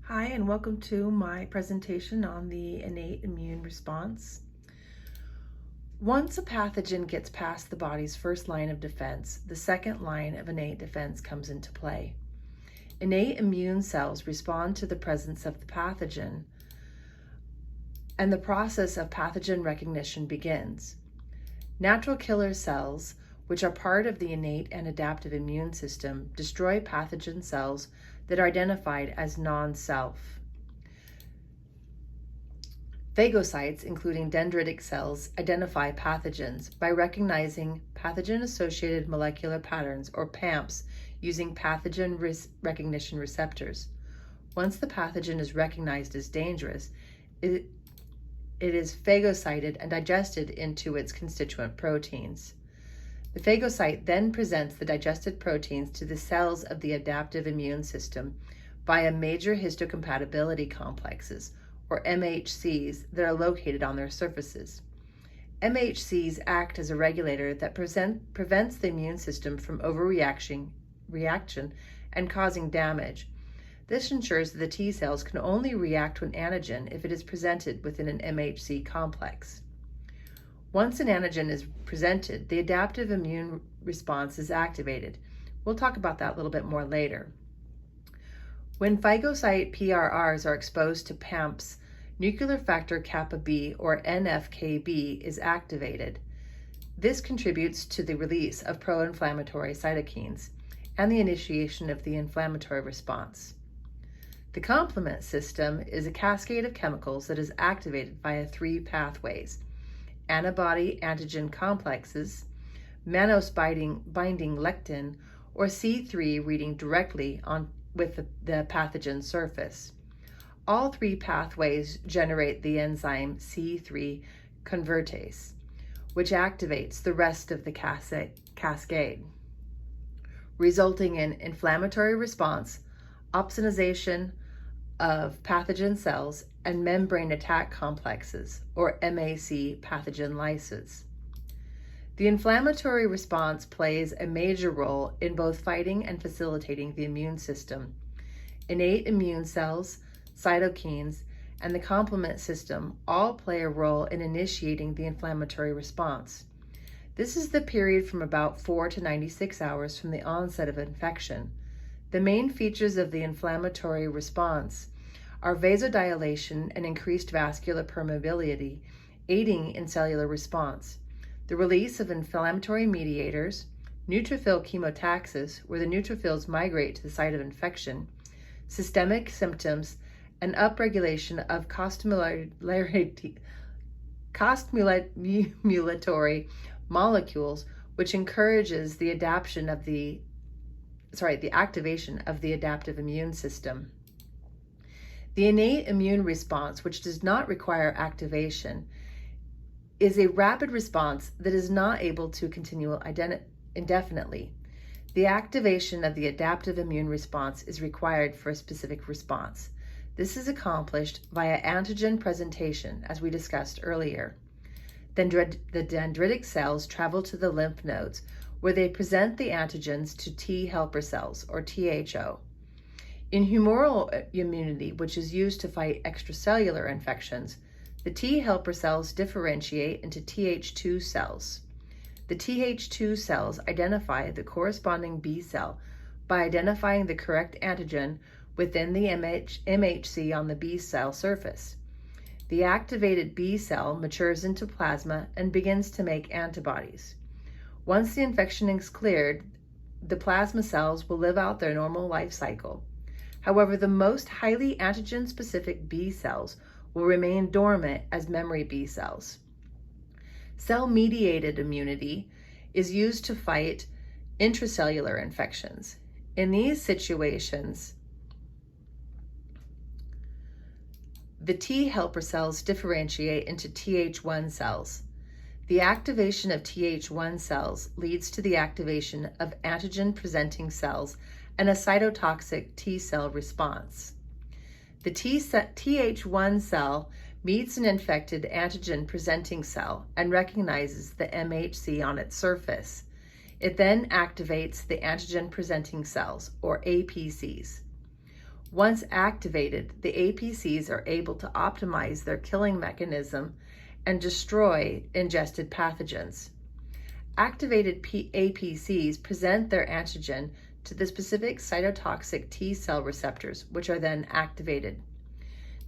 Hi, and welcome to my presentation on the innate immune response. Once a pathogen gets past the body's first line of defense, the second line of innate defense comes into play. Innate immune cells respond to the presence of the pathogen, and the process of pathogen recognition begins. Natural killer cells, which are part of the innate and adaptive immune system, destroy pathogen cells that are identified as non-self. Phagocytes, including dendritic cells, identify pathogens by recognizing pathogen-associated molecular patterns, or PAMPs, using pathogen recognition receptors. Once the pathogen is recognized as dangerous, it is phagocyted and digested into its constituent proteins. The phagocyte then presents the digested proteins to the cells of the adaptive immune system via major histocompatibility complexes, or MHCs, that are located on their surfaces. MHCs act as a regulator that prevents the immune system from overreaction and causing damage. This ensures that the T cells can only react to an antigen if it is presented within an MHC complex. Once an antigen is presented, the adaptive immune response is activated. We'll talk about that a little bit more later. When phagocyte PRRs are exposed to PAMPs, nuclear factor kappa B, or NFKB, is activated. This contributes to the release of pro-inflammatory cytokines and the initiation of the inflammatory response. The complement system is a cascade of chemicals that is activated via three pathways: antibody-antigen complexes, mannose-binding lectin, or C3 reading directly with the pathogen surface. All three pathways generate the enzyme C3 convertase, which activates the rest of the cascade, resulting in inflammatory response, opsonization of pathogen cells, and membrane attack complexes, or MAC pathogen lysis. The inflammatory response plays a major role in both fighting and facilitating the immune system. Innate immune cells, cytokines, and the complement system all play a role in initiating the inflammatory response. This is the period from about 4 to 96 hours from the onset of infection. The main features of the inflammatory response are vasodilation and increased vascular permeability, aiding in cellular response, the release of inflammatory mediators, neutrophil chemotaxis, where the neutrophils migrate to the site of infection, systemic symptoms, and upregulation of costimulatory molecules, which encourages the activation of the adaptive immune system. The innate immune response, which does not require activation, is a rapid response that is not able to continue indefinitely. The activation of the adaptive immune response is required for a specific response. This is accomplished via antigen presentation, as we discussed earlier. Then the dendritic cells travel to the lymph nodes, where they present the antigens to T helper cells, or THO. In humoral immunity, which is used to fight extracellular infections, the T helper cells differentiate into Th2 cells. The Th2 cells identify the corresponding B cell by identifying the correct antigen within the MHC on the B cell surface. The activated B cell matures into plasma and begins to make antibodies. Once the infection is cleared, the plasma cells will live out their normal life cycle. However, the most highly antigen-specific B cells will remain dormant as memory B cells. Cell-mediated immunity is used to fight intracellular infections. In these situations, the T helper cells differentiate into Th1 cells. The activation of Th1 cells leads to the activation of antigen-presenting cells and a cytotoxic T cell response. The Th1 cell meets an infected antigen-presenting cell and recognizes the MHC on its surface. It then activates the antigen-presenting cells, or APCs. Once activated, the APCs are able to optimize their killing mechanism and destroy ingested pathogens. Activated APCs present their antigen to the specific cytotoxic T cell receptors, which are then activated.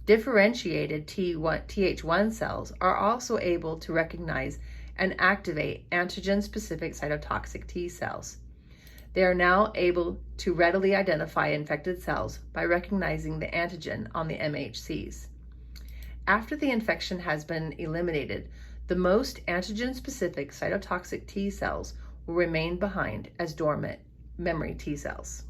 Differentiated Th1 cells are also able to recognize and activate antigen-specific cytotoxic T cells. They are now able to readily identify infected cells by recognizing the antigen on the MHCs. After the infection has been eliminated, the most antigen-specific cytotoxic T cells will remain behind as dormant memory T cells.